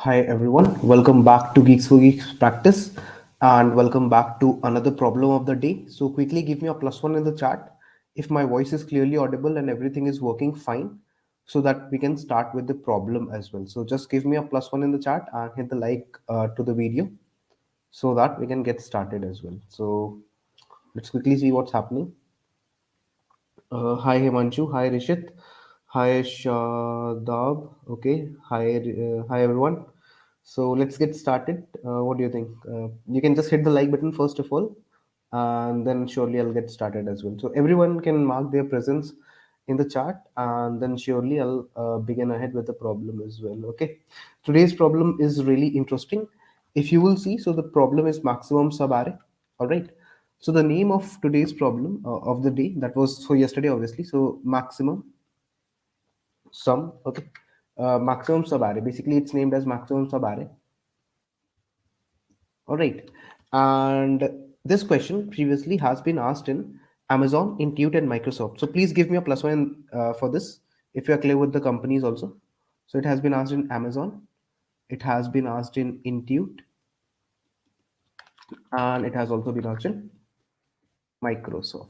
Hi everyone, welcome back to Geeks for Geeks practice and welcome back to another problem of the day. So quickly give me a plus one in the chat if my voice is clearly audible and everything is working fine so that we can start with the problem as well. So just give me a plus one in the chat and hit the like to the video so that we can get started as well. So let's quickly see what's happening. Hi Himanshu, hi Rishit, hi Shadab. Okay, hi everyone. So let's get started. What do you think? You can just hit the like button first of all, and then surely I'll get started as well. So everyone can mark their presence in the chat, and then surely I'll begin ahead with the problem as well. Okay, today's problem is really interesting. If you will see, so the problem is maximum sub array. All right. So the name of today's problem of the day, that was for yesterday, obviously. So maximum sum. Okay, maximum sub array. Basically, it's named as maximum sub array. All right. And this question previously has been asked in Amazon, Intuit, and Microsoft. So please give me a plus one for this if you are clear with the companies also. So it has been asked in Amazon, it has been asked in Intuit, and it has also been asked in Microsoft.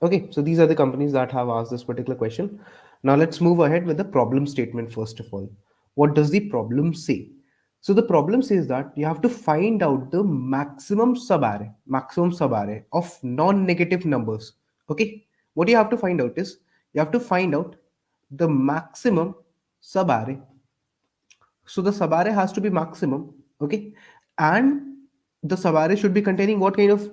Okay, so these are the companies that have asked this particular question. Now let's move ahead with the problem statement first of all. What does the problem say? So the problem says that you have to find out the maximum subarray of non-negative numbers. Okay, what you have to find out is you have to find out the maximum subarray. So the subarray has to be maximum, okay, and the subarray should be containing what kind of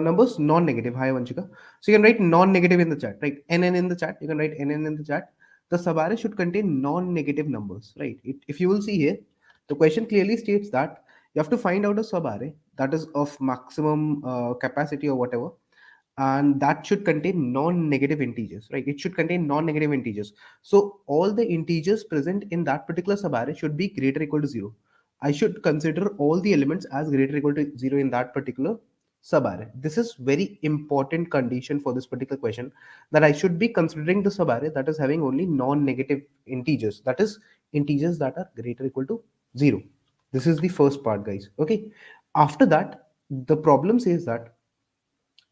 numbers? Non-negative. Hi, Vanchika. So you can write non-negative in the chat, right? NN in the chat. You can write NN in the chat. The subarray should contain non-negative numbers, right? If you will see here, the question clearly states that you have to find out a subarray that is of maximum capacity or whatever, and that should contain non-negative integers, right? It should contain non-negative integers. So all the integers present in that particular subarray should be greater or equal to 0. I should consider all the elements as greater or equal to 0 in that particular subarray. This is very important condition for this particular question, that I should be considering the subarray that is having only non-negative integers, that is integers that are greater or equal to 0. This is the first part, guys. Okay, after that the problem says that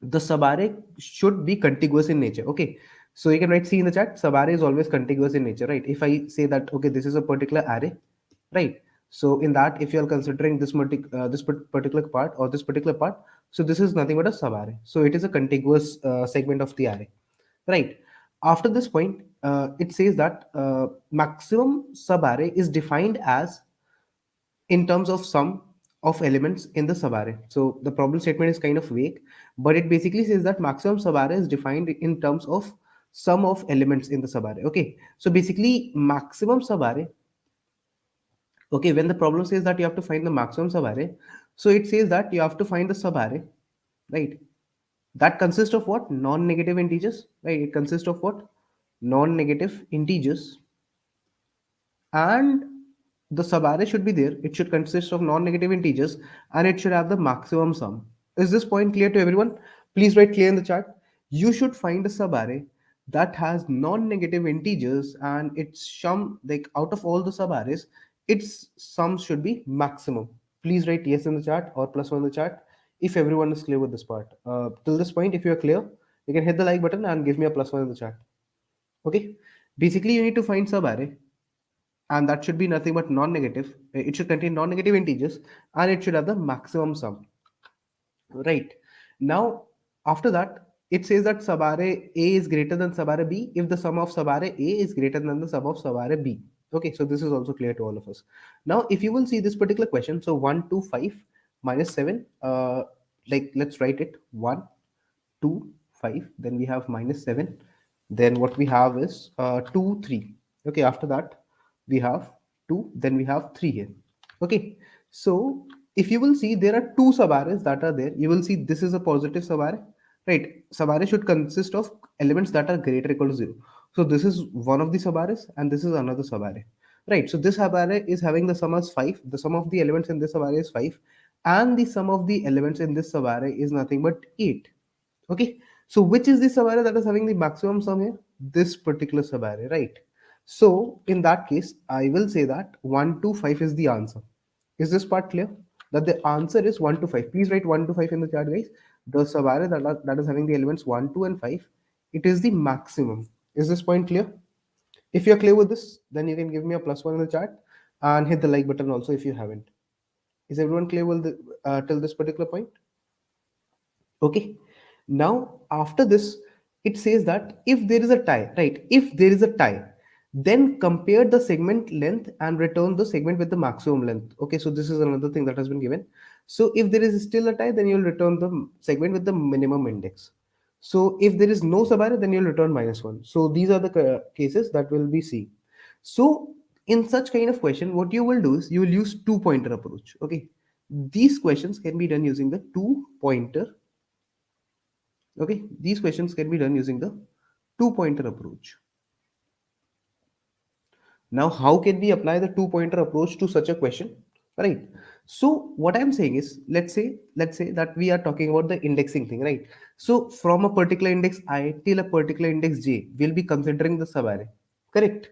the subarray should be contiguous in nature. Okay, so you can write C in the chat. Subarray is always contiguous in nature, right? If I say that, okay, this is a particular array, right? So in that, if you are considering this particular part or this particular part, so this is nothing but a subarray. So it is a contiguous segment of the array, right? After this point, it says that maximum subarray is defined as in terms of sum of elements in the subarray. So the problem statement is kind of vague, but it basically says that maximum subarray is defined in terms of sum of elements in the subarray. Okay, so basically maximum subarray. Okay, when the problem says that you have to find the maximum subarray, so it says that you have to find the subarray, right? That consists of what? Non-negative integers, right? It consists of what? Non-negative integers, and the subarray should be there. It should consist of non-negative integers and it should have the maximum sum. Is this point clear to everyone? Please write clear in the chat. You should find a subarray that has non-negative integers and its sum, like out of all the subarrays, its sum should be maximum. Please write yes in the chat or plus one in the chat if everyone is clear with this part. Till this point, if you are clear, you can hit the like button and give me a plus one in the chat. Okay. Basically, you need to find subarray, and that should be nothing but non-negative. It should contain non-negative integers and it should have the maximum sum, right? Now after that, it says that subarray A is greater than subarray B if the sum of subarray A is greater than the sum of subarray B. Okay, so this is also clear to all of us. Now if you will see this particular question, so 1 2 5 minus 7, like let's write it 1 2 5, then we have minus 7, then what we have is 2 3. Okay, after that we have 2, then we have 3 here. Okay, so if you will see, there are two subarrays that are there. You will see this is a positive subarray, right? Subarray should consist of elements that are greater or equal to 0. So this is one of the subarrays and this is another subarray, right? So this subarray is having the sum as 5. The sum of the elements in this subarray is 5, and the sum of the elements in this subarray is nothing but 8. Okay, so which is the subarray that is having the maximum sum here? This particular subarray, right? So in that case, I will say that 1 to 5 is the answer. Is this part clear? That the answer is 1 to 5. Please write 1 to 5 in the chat, guys. The sub-array that is having the elements 1, 2, and 5, it is the maximum. Is this point clear? If you're clear with this, then you can give me a +1 in the chat and hit the like button also if you haven't. Is everyone clear with till this particular point? Okay. Now, after this, it says that if there is a tie, right? If there is a tie, then compare the segment length and return the segment with the maximum length. Okay, so this is another thing that has been given. So if there is still a tie, then you'll return the segment with the minimum index. So if there is no subarray, then you'll return -1. So these are the cases that will be seen. So in such kind of question, what you will do is you will use two pointer approach. Okay, these questions can be done using the two pointer. Okay, these questions can be done using the two pointer approach. Now, how can we apply the two pointer approach to such a question? Right. So what I'm saying is, let's say that we are talking about the indexing thing, right? So from a particular index I till a particular index j, we'll be considering the subarray. Correct.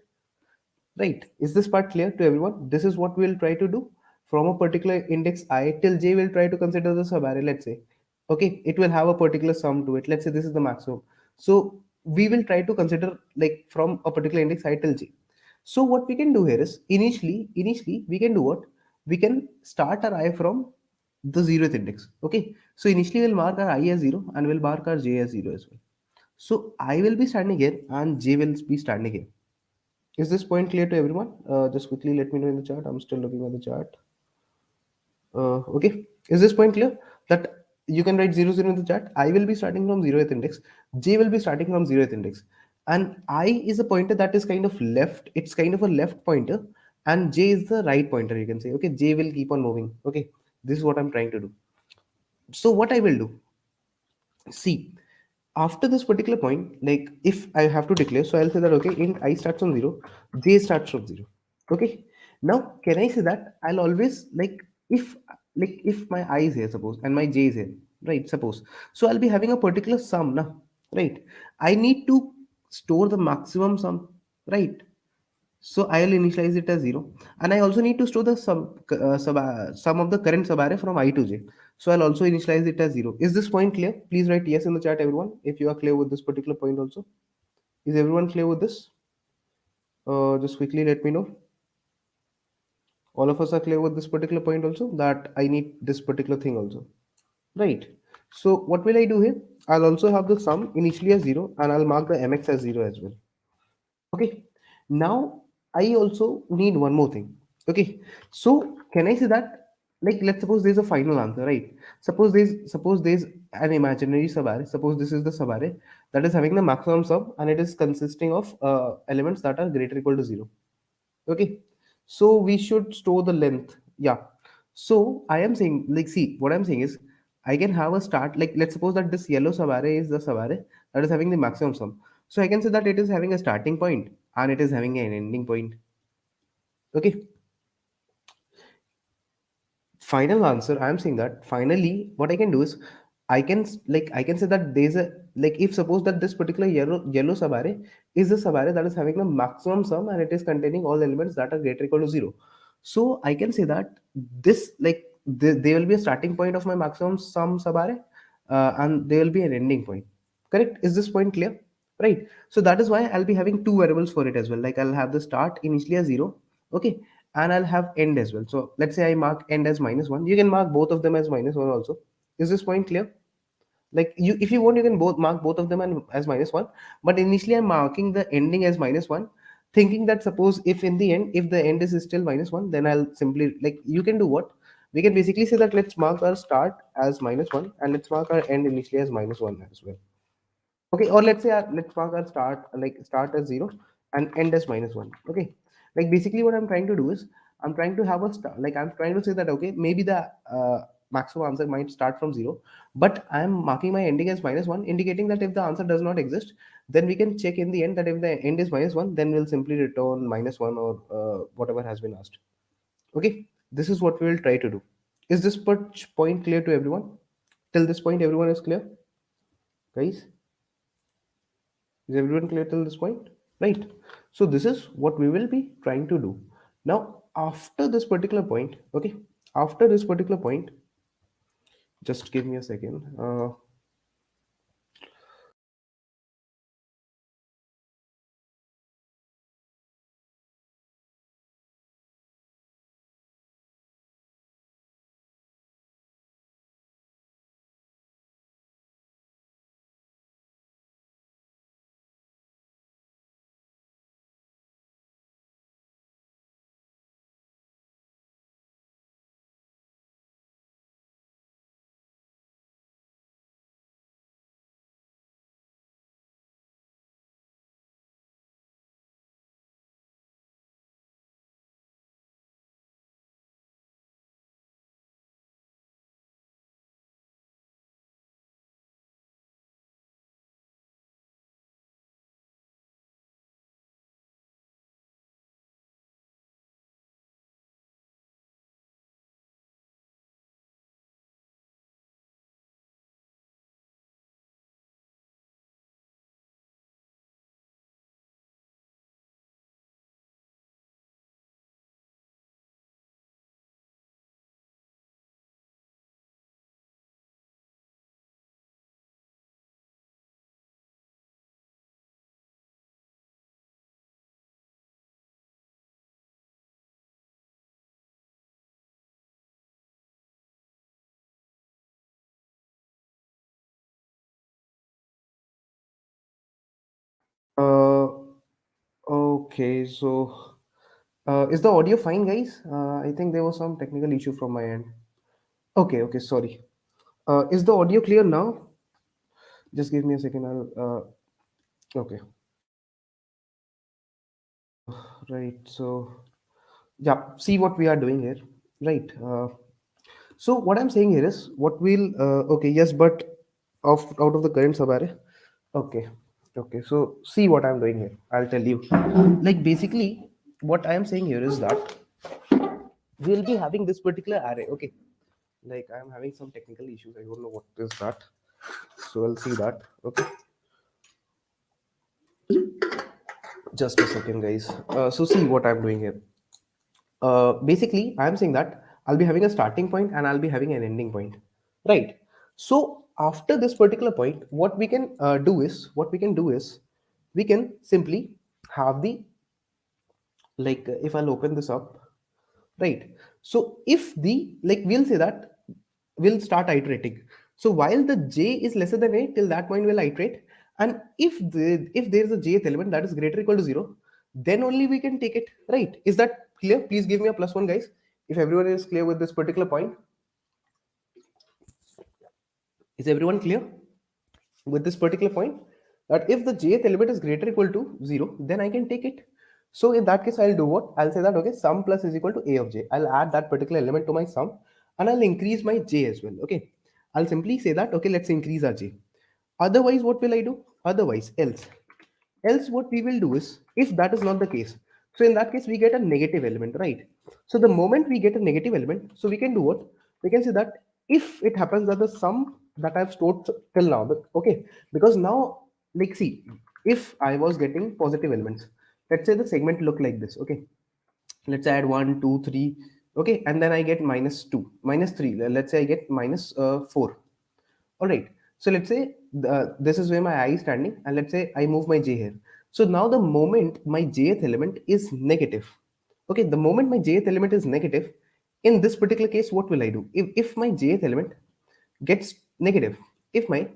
Right. Is this part clear to everyone? This is what we'll try to do. From a particular index I till j, we'll try to consider the subarray, let's say. Okay, it will have a particular sum to it. Let's say this is the maximum. So we will try to consider like from a particular index I till j. So what we can do here is initially we can do what? We can start our I from the zeroth index. Okay. So initially we'll mark our I as 0 and we'll mark our j as 0 as well. So I will be standing here and j will be standing here. Is this point clear to everyone? Just quickly let me know in the chat. I'm still looking at the chat. Okay. Is this point clear? That you can write 0, 0 in the chat. I will be starting from 0th index. J will be starting from 0th index. And I is a pointer that is kind of left. It's kind of a left pointer. And J is the right pointer, you can say. Okay. J will keep on moving. Okay. This is what I'm trying to do. So what I will do, see, after this particular point, like if I have to declare, so I'll say that okay, int I starts from 0, j starts from 0. Okay. Now can I say that I'll always if if my I is here, suppose, and my j is here, right? Suppose. So I'll be having a particular sum now, right? I need to store the maximum sum, right? So I'll initialize it as 0. And I also need to store the sum of the current subarray from I to j. So I'll also initialize it as 0. Is this point clear? Please write yes in the chat, everyone, if you are clear with this particular point also. Is everyone clear with this? Just quickly let me know. All of us are clear with this particular point also, that I need this particular thing also. Right. So what will I do here? I'll also have the sum initially as 0 and I'll mark the mx as 0 as well. Okay. Now I also need one more thing. Okay. So can I say that, like, let's suppose there's a final answer, right? Suppose there's an imaginary subarray. Suppose this is the subarray that is having the maximum sum and it is consisting of elements that are greater or equal to 0. Okay. So we should store the length. Yeah. So I am saying, like, see, what I'm saying is I can have a start, like, let's suppose that this yellow subarray is the subarray that is having the maximum sum. So I can say that it is having a starting point and it is having an ending point. Okay. Final answer, I'm saying that finally what I can do is I can say that there's a, like, if suppose that this particular yellow subarray is the subarray that is having the maximum sum and it is containing all elements that are greater or equal to 0. So I can say that this, like, there will be a starting point of my maximum sum subarray, and there will be an ending point. Correct? Is this point clear? Right. So that is why I'll be having two variables for it as well. Like, I'll have the start initially as 0. Okay. And I'll have end as well. So let's say I mark end as -1. You can mark both of them as -1 also. Is this point clear? Like, you, if you want, you can both mark both of them and as -1. But initially I'm marking the ending as -1, thinking that suppose if in the end, if the end is still -1, then I'll simply, like, you can do what? We can basically say that let's mark our start as -1 and let's mark our end initially as -1 as well. Okay, or let's say let's mark our start, like, start as 0 and end as -1. Okay, like, basically what I'm trying to do is I'm trying to have a start, like, I'm trying to say that okay, maybe the maximum answer might start from 0, but I'm marking my ending as -1, indicating that if the answer does not exist, then we can check in the end that if the end is -1, then we'll simply return -1 or whatever has been asked. Okay, this is what we will try to do. Is this point clear to everyone? Till this point everyone is clear, guys? Is everyone clear till this point? Right. So this is what we will be trying to do. Now, after this particular point, okay, after this particular point, just give me a second. Uh, okay, so is the audio fine, guys? I think there was some technical issue from my end. Okay, okay, sorry. Is the audio clear now? Just give me a second. Okay, right. So, yeah, see what we are doing here, right? So what I'm saying here is what we'll okay, yes, but of out of the current sub array. Okay, okay. So see what I'm doing here. I'll tell you. Like basically, what I am saying here is that we'll be having this particular array. Okay, like I'm having some technical issues. I don't know what is that. So I'll see that. Okay, just a second, guys. So see what I'm doing here. Basically, I'm saying that I'll be having a starting point and I'll be having an ending point, right? So after this particular point, what we can do is we can simply have the like if I'll open this up, right? So if the like we'll say that we'll start iterating. So while the j is lesser than 8, till that point we'll iterate, and if there is a jth element that is greater or equal to 0, then only we can take it, right? Is that clear? Please give me a +1, guys, if everyone is clear with this particular point. Is everyone clear with this particular point, that if the jth element is greater or equal to 0, then I can take it? So in that case, I'll do what? I'll say that okay, sum plus is equal to a of j. I'll add that particular element to my sum and I'll increase my j as well. Okay, I'll simply say that okay, let's increase our j. Otherwise, what will I do? Otherwise, else what we will do is, if that is not the case, so in that case we get a negative element, right? So the moment we get a negative element, so we can do what? We can say that if it happens that the sum that I've stored till now, okay, because now, like, see, if I was getting positive elements, let's say the segment look like this, okay, let's add 1 2 3, okay, and then I get -2 -3, let's say I get -4. All right. So let's say this is where my I is standing, and let's say I move my j here. So now the moment my jth element is negative, okay, the moment my jth element is negative, in this particular case, what will I do? If my jth element gets negative, if my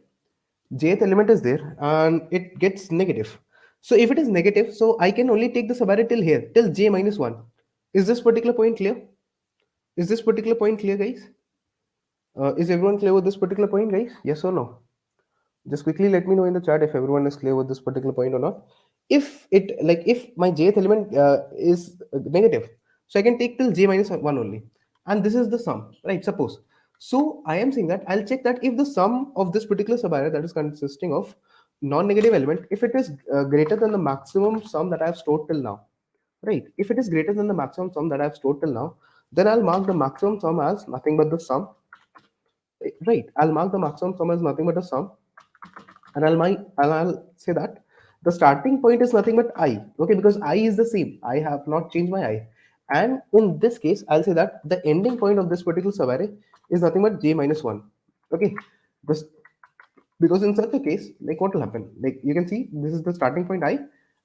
jth element is there and it gets negative, so if it is negative, so I can only take the subarray till here, till j -1. Is this particular point clear? Is this particular point clear, guys? Is everyone clear with this particular point, guys? Yes or no? Just quickly let me know in the chat if everyone is clear with this particular point or not. If it like if my jth element is negative, so I can take till j -1 only, and this is the sum, right? Suppose. So I am saying that I'll check that if the sum of this particular subarray, that is consisting of non-negative element, if it is greater than the maximum sum that I have stored till now, right? If it is greater than the maximum sum that I have stored till now, then I'll mark the maximum sum as nothing but the sum, right? I'll mark the maximum sum as nothing but a sum, and I'll say that The starting point is nothing but I, okay, because I is the same. I have not changed my I. And in this case, I'll say that the ending point of this particular subarray is nothing but j minus 1. Okay, this, because in such a case, like what will happen, like you can see this is the starting point I,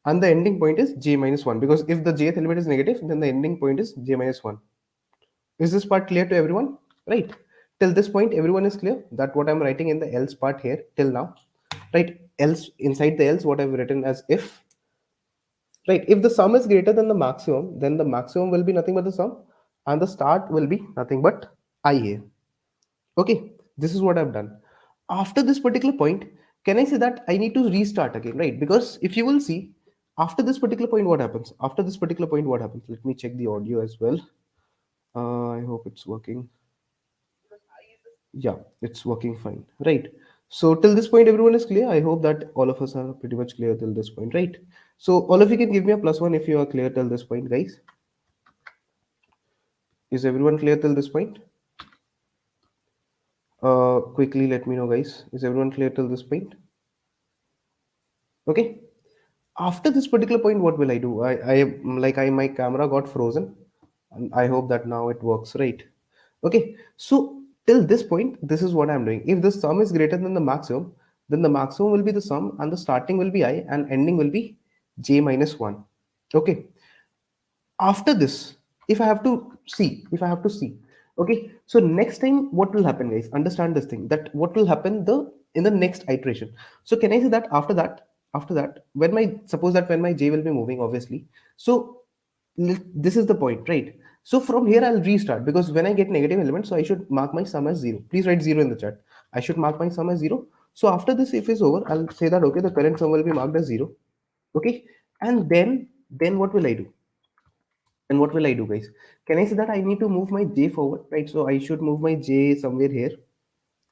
and the ending point is j minus 1, because if the jth element is negative, then the ending point is j minus 1. Is this part clear to everyone? Right. Till this point, everyone is clear that what I'm writing in the else part here till now. Right. Else, inside the else, what I've written as if. Right. If the sum is greater than the maximum, then the maximum will be nothing but the sum, and the start will be nothing but I here. Okay. This is what I've done. After this particular point, can I say that I need to restart again? Right. Because if you will see, after this particular point, what happens? After this particular point, what happens? Let me check the audio as well. I hope it's working. Yeah, it's working fine, right? So till this point everyone is clear. I hope that all of us are pretty much clear till this point, right? So all of you can give me a +1 if you are clear till this point, guys. Is everyone clear till this point? Quickly let me know, guys. Is everyone clear till this point? Okay, after this particular point what will I do? I my camera got frozen, and I hope that now it works, right? Okay, so till this point this is what I'm doing. If the sum is greater than the maximum, then the maximum will be the sum, and the starting will be I, and ending will be j minus 1. Okay, after this, if I have to see, okay, so next time what will happen, guys, understand this thing, that what will happen the in the next iteration. So can I say that after that when my, suppose that when my j will be moving, obviously, so this is the point, right? So from here I'll restart, because when I get negative elements, so I should mark my sum as 0. Please write 0 in the chat. I should mark my sum as 0. So after this, if is over, I'll say that okay, the current sum will be marked as 0. Okay, and then what will I do? And what will I do, guys? Can I say that I need to move my j forward, right? So I should move my j somewhere here.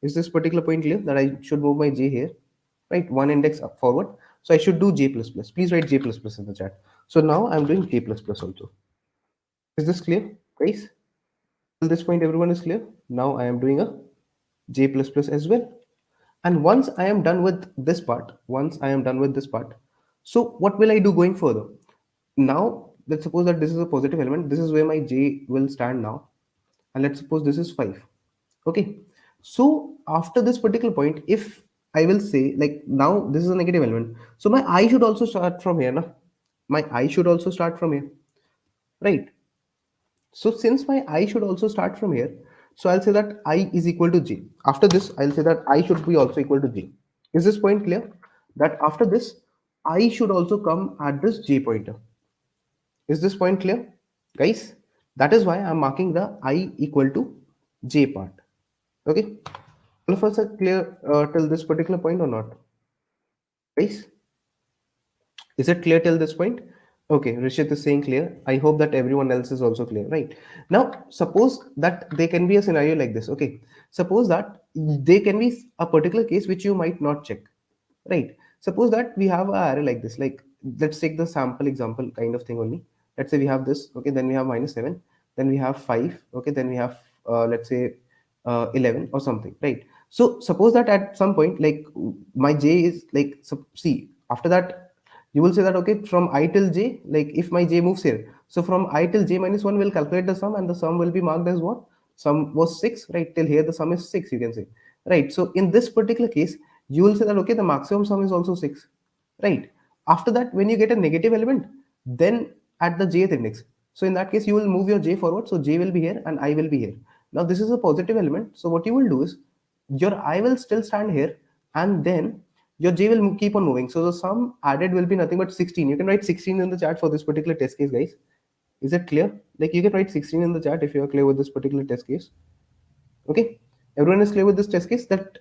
Is this particular point clear, that I should move my j here, right? One index up forward. So I should do j plus plus. Please write j plus plus in the chat. So now I'm doing j plus plus also. Is this clear, guys? Till this point, everyone is clear. Now I am doing a j plus plus as well. And once I am done with this part, so what will I do going further? Now, let's suppose that this is a positive element. This is where my j will stand now. And let's suppose this is 5. Okay. So after this particular point, if I will say, like, now this is a negative element, so my I should also start from here. Na? My I should also start from here, right? So since my I should also start from here, so I'll say that I is equal to j. After this, I'll say that I should be also equal to j. Is this point clear? That after this, I should also come at this j pointer. Is this point clear, guys? That is why I'm marking the I equal to j part. Okay, all of us are clear till this particular point or not, guys? Is it clear till this point? Okay, Rishit is saying clear. I hope that everyone else is also clear, right? Now, suppose that there can be a scenario like this. Okay, suppose that there can be a particular case which you might not check, right? Suppose that we have a array like this. Like, let's take the sample example kind of thing only. Let's say we have this. Okay, then we have -7, then we have 5. Okay, then we have let's say 11 or something, right? So suppose that at some point, like, my j is like, see, after that you will say that okay, from I till j, like if my j moves here, so from I till j minus 1 will calculate the sum, and the sum will be marked as what? Sum was 6, right? Till here the sum is 6, you can say, right? So in this particular case, you will say that okay, the maximum sum is also 6, right? After that, when you get a negative element, then at the jth index, so in that case you will move your j forward, so j will be here and I will be here. Now this is a positive element, so what you will do is your I will still stand here, and then your j will keep on moving. So the sum added will be nothing but 16. You can write 16 in the chat for this particular test case, guys. Is that clear? Like, you can write 16 in the chat if you are clear with this particular test case. Okay, everyone is clear with this test case, that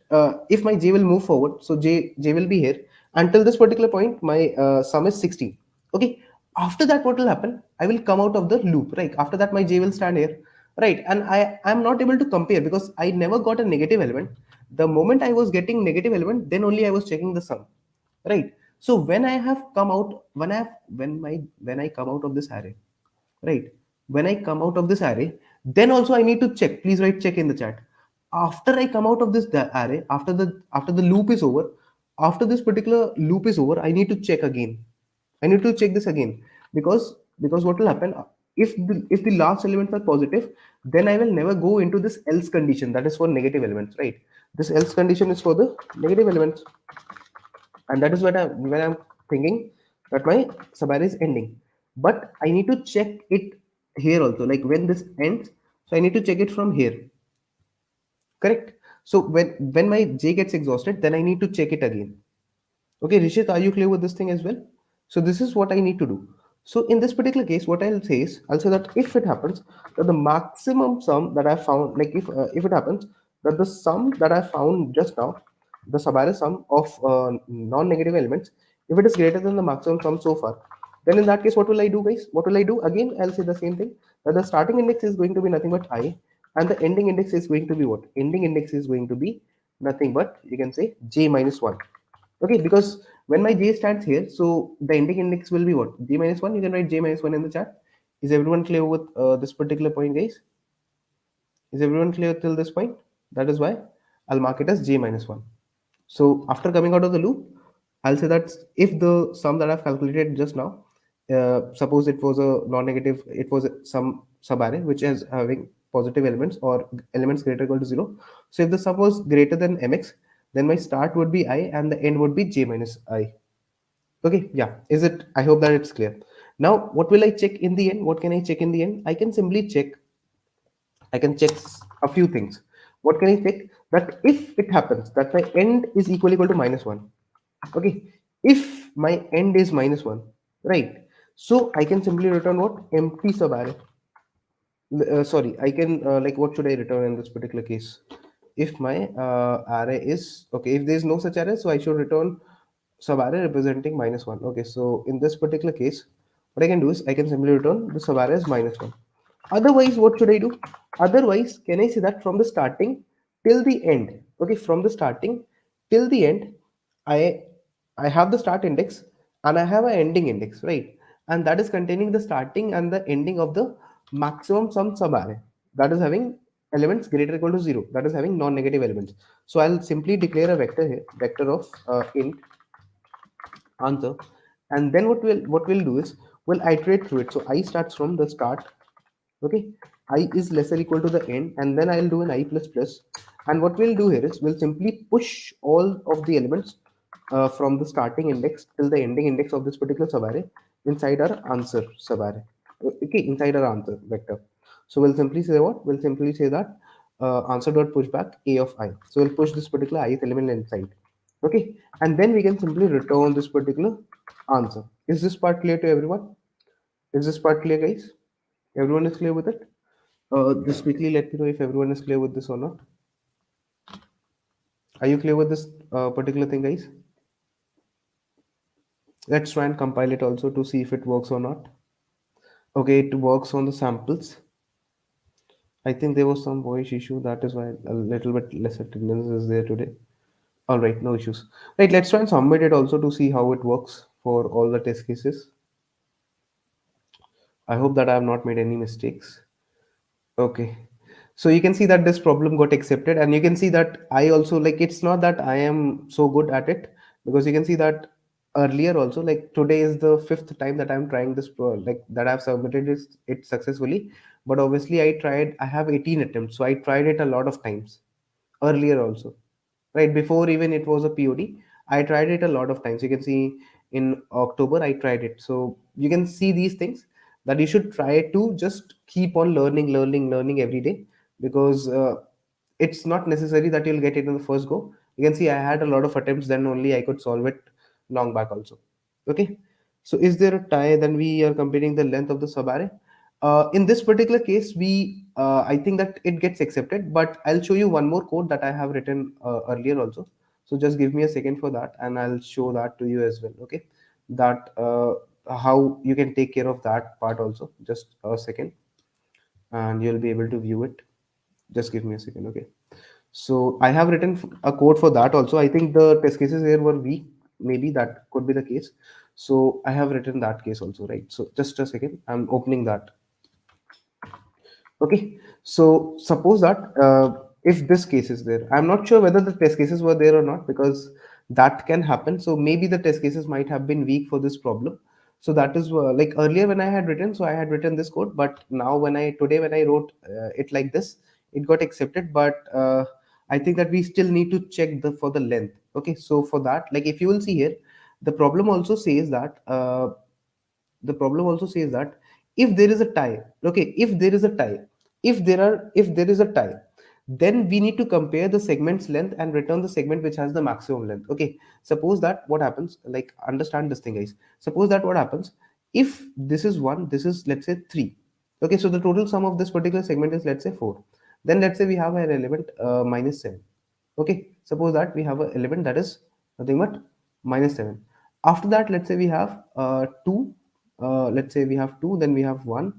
if my j will move forward, so j will be here until this particular point, my sum is 16. Okay, after that what will happen? I will come out of the loop, right? After that my j will stand here, right? And I am not able to compare because I never got a negative element. The moment I was getting negative element, then only I was checking the sum, right? So when I have come out, when I come out of this array, right? When I come out of this array, then also I need to check. Please write check in the chat. After I come out of this array, after the loop is over, After this particular loop is over, I need to check again. I need to check this again, because what will happen, if the last elements are positive, then I will never go into this else condition, that is for negative elements, right? This else condition is for the negative elements, and that is what when I'm thinking that my subarray is ending. But I need to check it here also, like when this ends. So I need to check it from here, correct? So when my j gets exhausted, then I need to check it again. Okay, Rishit, are you clear with this thing as well? So this is what I need to do. So in this particular case, what I'll say is, I'll say that if it happens that the maximum sum that I found, like if it happens that the sum that I found just now, the subarray sum of non-negative elements, if it is greater than the maximum sum so far, then in that case, what will I do, guys? What will I do? Again, I'll say the same thing, that the starting index is going to be nothing but I, and the ending index is going to be what? Ending index is going to be nothing but, you can say, j minus 1. Okay, because when my j stands here, so the ending index will be what? J minus 1. You can write j minus 1 in the chat. Is everyone clear with this particular point, guys? Is everyone clear till this point? That is why I'll mark it as j minus 1. So after coming out of the loop, I'll say that if the sum that I've calculated just now, suppose it was a non-negative, it was some subarray which is having positive elements or elements greater or equal to 0. So if the sum was greater than mx, then my start would be I and the end would be j minus I. Okay, yeah. Is it? I hope that it's clear. Now, what will I check in the end? What can I check in the end? I can check a few things. What can I check? That if it happens that my end is equal to minus 1. Okay. If my end is minus 1, right? So I can simply return what? Empty subarray. Sorry, I can, like, what should I return in this particular case? If my array is, okay, if there is no such array, so I should return subarray representing minus 1. Okay, so in this particular case, what I can do is I can simply return the subarray as minus 1. Otherwise, what should I do? Otherwise, can I say that from the starting till the end? Okay, from the starting till the end, I I have the start index and I have an ending index, right? And that is containing the starting and the ending of the maximum sum subarray, that is having elements greater or equal to 0, that is having non-negative elements. So I'll simply declare a vector here, vector of int answer, and then what we'll do is we'll iterate through it. So I starts from the start. Okay, I is lesser equal to the end, and then I'll do an I plus plus. And what we'll do here is we'll simply push all of the elements from the starting index till the ending index of this particular subarray inside our answer subarray. Okay, inside our answer vector. So we'll simply say what? We'll simply say that answer dot push back a of I. So we'll push this particular ith element inside. Okay, and then we can simply return this particular answer. Is this part clear to everyone? Is this part clear, guys? Everyone is clear with it? Just quickly let me know if everyone is clear with this or not. Are you clear with this particular thing, guys? Let's try and compile it also to see if it works or not. Okay, it works on the samples. I think there was some voice issue. That is why a little bit less attendance is there today. All right, no issues. Right, let's try and submit it also to see how it works for all the test cases. I hope that I have not made any mistakes. Okay. So you can see that this problem got accepted, and you can see that I also, like, it's not that I am so good at it, because you can see that earlier also, like, today is the fifth time that I'm trying this like that I've submitted it successfully. But obviously I have 18 attempts, so I tried it a lot of times earlier also, right? Before even it was a POD, I tried it a lot of times. You can see in October I tried it. So you can see these things, that you should try to just keep on learning every day, because it's not necessary that you'll get it in the first go. You can see I had a lot of attempts, then only I could solve it long back also. Okay, so is there a tie? Then we are computing the length of the subarray. In this particular case, I think that it gets accepted, but I'll show you one more code that I have written earlier also. So just give me a second for that, and I'll show that to you as well. Okay, that how you can take care of that part also. Just a second, and you'll be able to view it. Just give me a second. Okay, so I have written a code for that also. I think the test cases here were weak. Maybe that could be the case. So I have written that case also, right? So just a second, I'm opening that. Okay, so suppose that if this case is there, I'm not sure whether the test cases were there or not, because That can happen. So maybe the test cases might have been weak for this problem. So that is like earlier when I had written, so I had written this code, but now when I today when I wrote it like this, it got accepted. But I think that we still need to check the for the length. Okay, so for that, like if you will see here, the problem also says that the problem also says that if there is a tie, okay, if there is a tie, if there is a tie, then we need to compare the segment's length and return the segment which has the maximum length. Okay, suppose that what happens, like understand this thing, guys. Suppose that what happens, if this is 1, this is let's say 3. Okay, so the total sum of this particular segment is let's say 4. Then let's say we have an element minus 7. Okay, suppose that we have an element that is nothing but minus 7. After that, let's say we have 2. Let's say we have 2, then we have 1.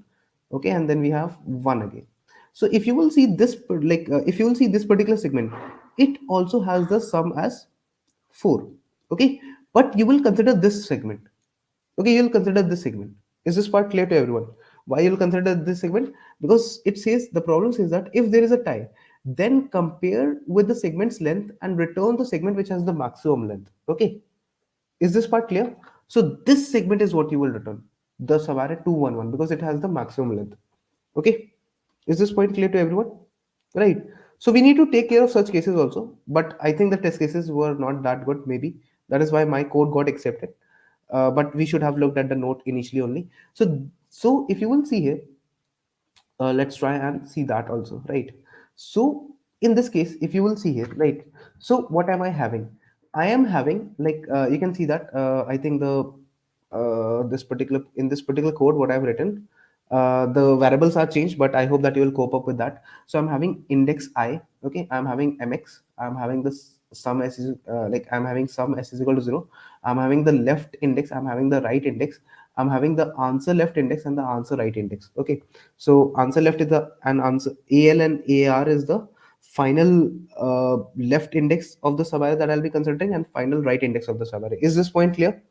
Okay, and then we have 1 again. So if you will see this if you will see this particular segment, it also has the sum as 4. Okay, but you will consider this segment. Okay, you'll consider this segment. Is this part clear to everyone? Why you'll consider this segment? Because it says, the problem says that if there is a tie, then compare with the segment's length and return the segment which has the maximum length. Okay, is this part clear? So this segment is what you will return, the Savare 211, because it has the maximum length. Okay, is this point clear to everyone? Right. So we need to take care of such cases also, but I think the test cases were not that good. Maybe that is why my code got accepted. But we should have looked at the note initially only. So if you will see here, let's try and see that also, right? So in this case, if you will see here, right? So what am I having? I am having, like you can see that I think the this particular in this particular code what I've written, the variables are changed, but I hope that you will cope up with that. So I'm having index I. Okay, I'm having mx. I'm having this sum s is I'm having sum s is equal to 0. I'm having the left index. I'm having the right index. I'm having the answer left index and the answer right index. Okay, so answer left is the and answer AL and AR is the final left index of the subarray that I'll be considering, and final right index of the subarray. Is this point clear?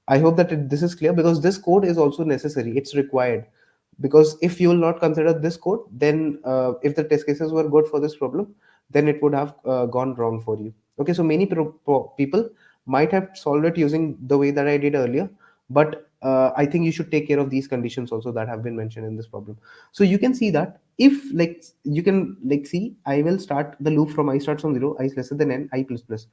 I hope that this is clear, because this code is also necessary. It's required, because if you will not consider this code, then if the test cases were good for this problem, then it would have gone wrong for you. Okay, so many people might have solved it using the way that I did earlier, but I think you should take care of these conditions also that have been mentioned in this problem. So you can see that if like you can like see, I will start the loop from I starts from 0, I is lesser than n, I plus plus.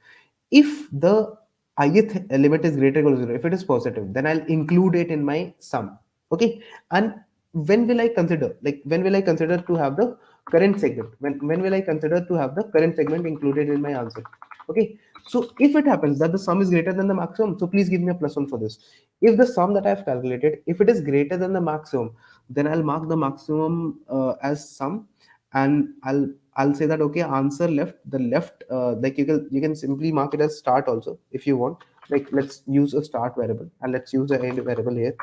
If the ith element is greater than 0, if it is positive, then I'll include it in my sum. Okay, and when will I consider, like when will I consider to have the current segment, when will I consider to have the current segment included in my answer? Okay, so if it happens that the sum is greater than the maximum, so please give me a +1 for this. If the sum that I have calculated, if it is greater than the maximum, then I'll mark the maximum as sum, and I'll say that okay, answer left, the left like you can simply mark it as start also if you want. Like let's use a start variable, and let's use a end variable here.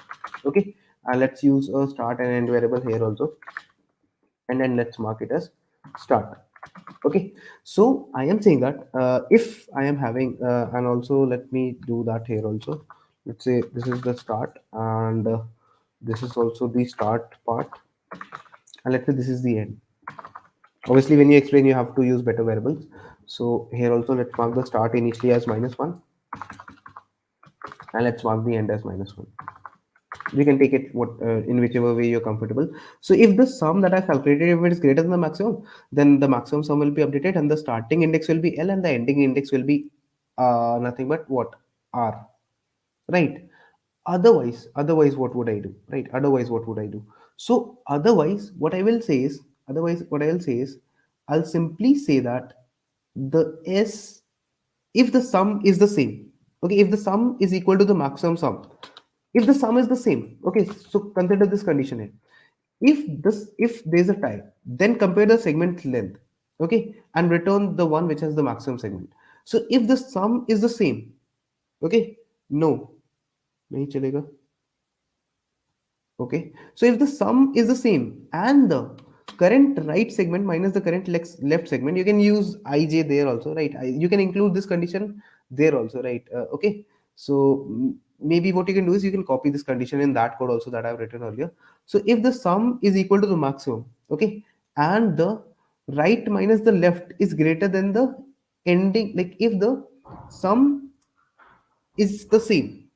Okay, and let's use a start and end variable here also, and then let's mark it as start. Okay, so I am saying that if I am having and also let me do that here also. Let's say this is the start, and this is also the start part, and let's say this is the end. Obviously when you explain, you have to use better variables. So here also let's mark the start initially as -1, and let's mark the end as -1. You can take it what in whichever way you're comfortable. So if the sum that I calculated, if it is greater than the maximum, then the maximum sum will be updated, and the starting index will be L, and the ending index will be nothing but what, R, right? Otherwise what would I do, right? Otherwise what would I do? So otherwise what I will say is, I'll simply say that the S, if the sum is the same, okay, if the sum is equal to the maximum sum, if the sum is the same, okay, so consider this condition here. If there's a tie, then compare the segment length, okay, and return the one which has the maximum segment. So if the sum is the same, okay, no, nahi chalega. Okay, so if the sum is the same and the current right segment minus the current left segment, you can use ij there also, right? You can include this condition there also, right? Okay, so maybe what you can do is you can copy this condition in that code also that I've written earlier. So if the sum is equal to the maximum, okay, and the right minus the left is greater than the ending, like if the sum is the same,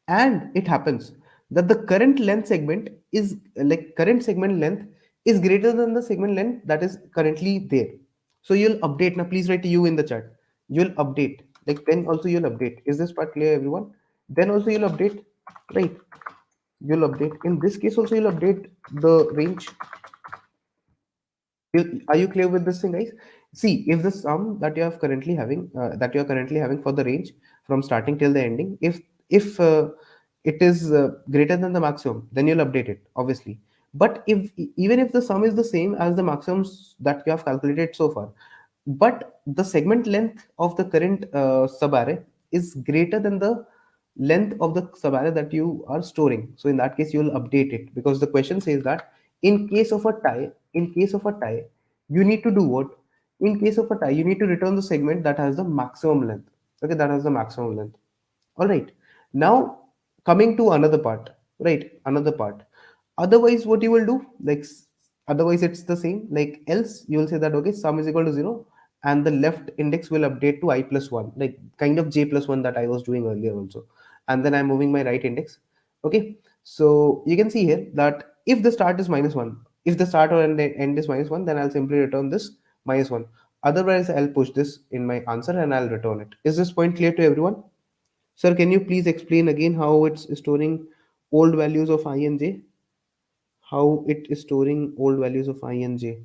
and it happens that the current length segment is current segment length is greater than the segment length that is currently there. So you'll update. Now please write you in the chat. You'll update, then also you'll update. Is this part clear, everyone? Then also you'll update, right? You'll update. In this case also you'll update the range. Are you clear with this thing, guys? See, if the sum that you have currently having, that you are currently having for the range from starting till the ending, if it is greater than the maximum, then you'll update it, obviously. But if even if the sum is the same as the maximums that you have calculated so far, but the segment length of the current subarray is greater than the length of the subarray that you are storing, so in that case you will update it, because the question says that in case of a tie, you need to do what? In case of a tie, you need to return the segment that has the maximum length. Okay, that has the maximum length. All right. Now coming to another part, right? Another part. Otherwise, what you will do, otherwise it's the same. Like else, you will say that okay, sum is equal to 0, and the left index will update to I plus 1, like kind of j plus 1 that I was doing earlier also. And then I'm moving my right index. Okay. So you can see here that if the start is -1, if the start or end is -1, then I'll simply return this -1. Otherwise, I'll push this in my answer and I'll return it. Is this point clear to everyone? Sir, can you please explain again how it's storing old values of I and j? How it is storing old values of I and j?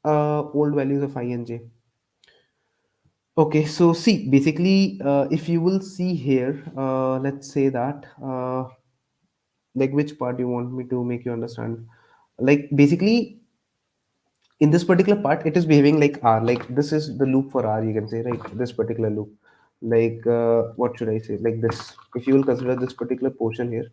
Old values of I and j. Okay, so see, basically, if you will see here, let's say that, like which part you want me to make you understand? Like basically, in this particular part, it is behaving like R. Like this is the loop for R, you can say, right? This particular loop. Like, what should I say? Like this. If you will consider this particular portion here,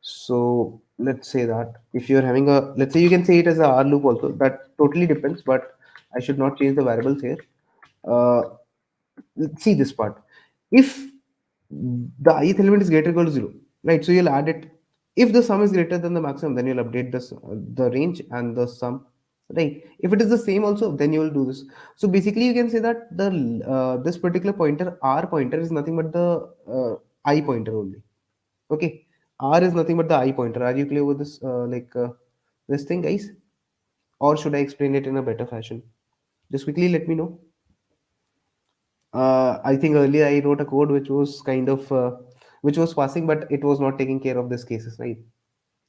so let's say that if you're having a, let's say you can say it as a R loop also. That totally depends, but I should not change the variables here. Uh, let's see this part. If the ith element is greater or equal to 0, right? So you'll add it. If the sum is greater than the maximum, then you'll update this the range and the sum, right? If it is the same also, then you will do this. So basically, you can say that the this particular pointer R pointer is nothing but the I pointer only. Okay, R is nothing but the I pointer. Are you clear with this? This thing, guys, or should I explain it in a better fashion? Just quickly let me know. I think earlier I wrote a code which was kind of which was passing, but it was not taking care of these cases, right?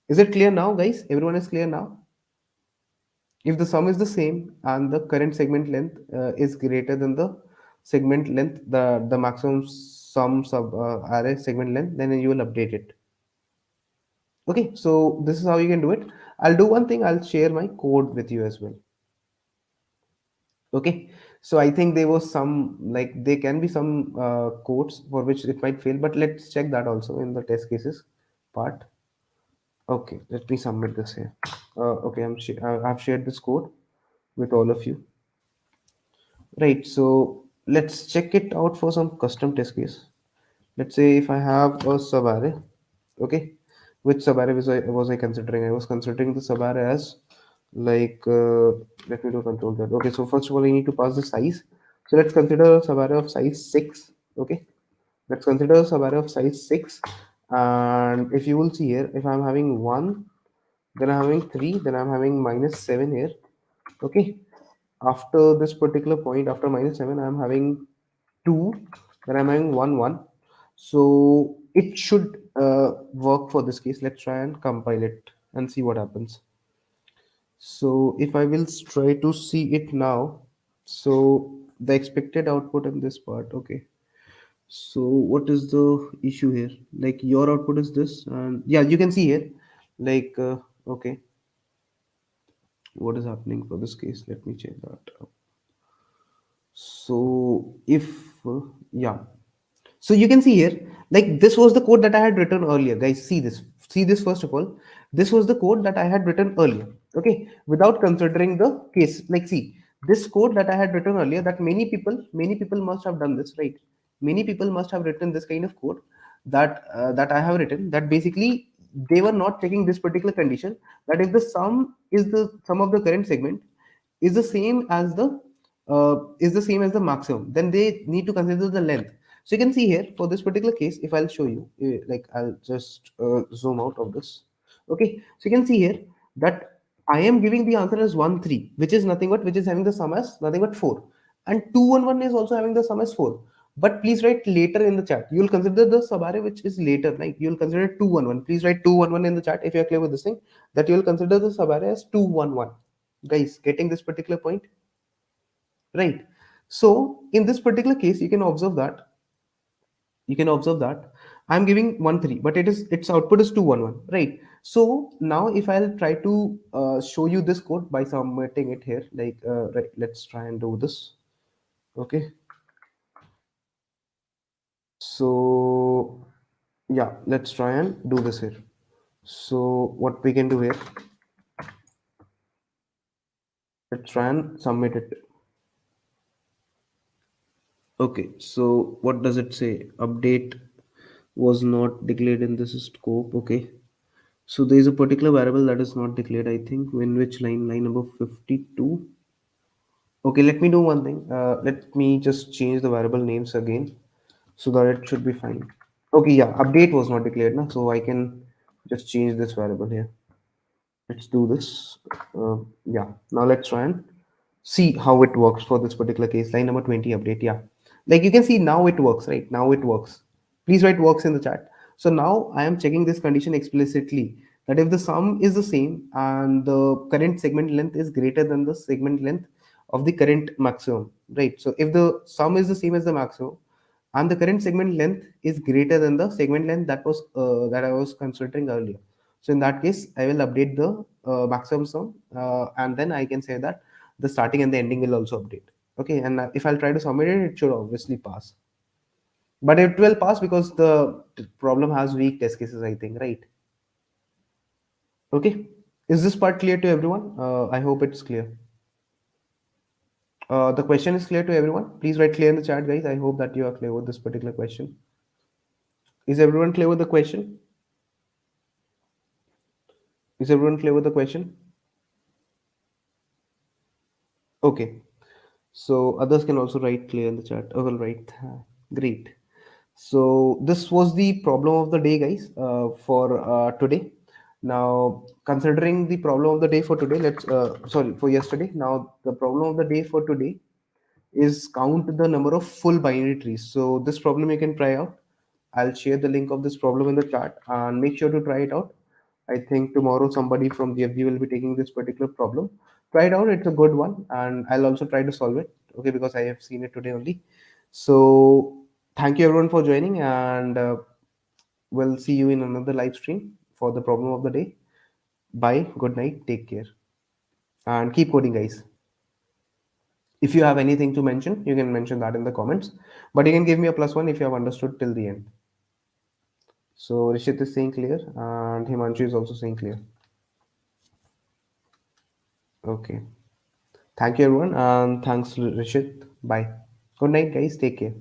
Is it clear now, guys? Everyone is clear now? If the sum is the same and the current segment length is greater than the segment length, the maximum sum sub array segment length, then you will update it. Okay, so this is how you can do it. I'll do one thing. I'll share my code with you as well. Okay, so I think there was some, like there can be some codes for which it might fail, but let's check that also in the test cases part. Okay, let me submit this here. Okay, I've shared this code with all of you. Right, so let's check it out for some custom test case. Let's say if I have a subarray, okay, which subarray was I considering? I was considering the subarray as like, let me do control that. Okay, so first of all, I need to pass the size. So let's consider a subarray of size 6. Okay, let's consider a subarray of size 6. And if you will see here, if I'm having 1, then I'm having 3, then I'm having -7 here. Okay, after this particular point, after -7, I'm having 2, then I'm having 1 1. So it should work for this case. Let's try and compile it and see what happens. So if I will try to see it now, so the expected output in this part, okay. So what is the issue here? Like your output is this, and yeah, you can see here, like, okay, what is happening for this case? Let me check that. So if yeah, so you can see here, like this was the code that I had written earlier, guys. See this first of all. This was the code that I had written earlier. Okay, without considering the case. Like, see this code that I had written earlier. That many people must have done this, right? Many people must have written this kind of code that I have written. That basically they were not checking this particular condition, that if the sum of the current segment is the same as the maximum, then they need to consider the length. So you can see here for this particular case, if I'll show you, like I'll just zoom out of this. Okay, so you can see here that I am giving the answer as 1 3, which is nothing but which is having the sum as nothing but 4, and 2 1 1 is also having the sum as 4. But please write later in the chat. You'll consider the sub-array which is later, like you'll consider 2 1 1. Please write 2 1 1 in the chat if you're clear with this thing, that you'll consider the sub-array as 2 1 1. Guys, getting this particular point? Right. So in this particular case, you can observe that I'm giving 1 3, but its output is 2 1 1, right? So now if I'll try to show you this code by submitting it here, like right, let's try and do this. Okay, so yeah, let's try and do this here. So what we can do here, let's try and submit it. Okay, so what does it say? Update was not declared in this scope. Okay, so there is a particular variable that is not declared, I think. In which line? Line number 52. Okay, let me do one thing. Let me just change the variable names again so that it should be fine. Okay, yeah, update was not declared, na? So I can just change this variable here. Let's do this. Yeah, now let's try and see how it works for this particular case. Line number 20 update. Yeah, like you can see now it works, right? Now it works. Please write works in the chat. So now I am checking this condition explicitly, that if the sum is the same and the current segment length is greater than the segment length of the current maximum, right? So if the sum is the same as the maximum and the current segment length is greater than the segment length that I was considering earlier, so in that case, I will update the maximum sum, and then I can say that the starting and the ending will also update. Okay, and if I'll try to submit it, it should obviously pass. But it will pass because the problem has weak test cases, I think, right? Okay, is this part clear to everyone? I hope it's clear. The question is clear to everyone. Please write clear in the chat, guys. I hope that you are clear with this particular question. Is everyone clear with the question? Is everyone clear with the question? Okay. So others can also write clear in the chat. Oh, all right. Great. So this was the problem of the day, guys, for today. Now, considering the problem of the day for today, sorry, for yesterday. Now, the problem of the day for today is count the number of full binary trees. So this problem you can try out. I'll share the link of this problem in the chat and make sure to try it out. I think tomorrow somebody from GFG will be taking this particular problem. Try it out, it's a good one, and I'll also try to solve it. Okay, because I have seen it today only. So thank you everyone for joining, and we'll see you in another live stream for the problem of the day. Bye, good night, take care, and keep coding, guys. If you have anything to mention, you can mention that in the comments. But you can give me a +1 if you have understood till the end. So Rishit is saying clear, and Himanshu is also saying clear. Okay. Thank you everyone, and thanks Rishit. Bye. Good night, guys. Take care.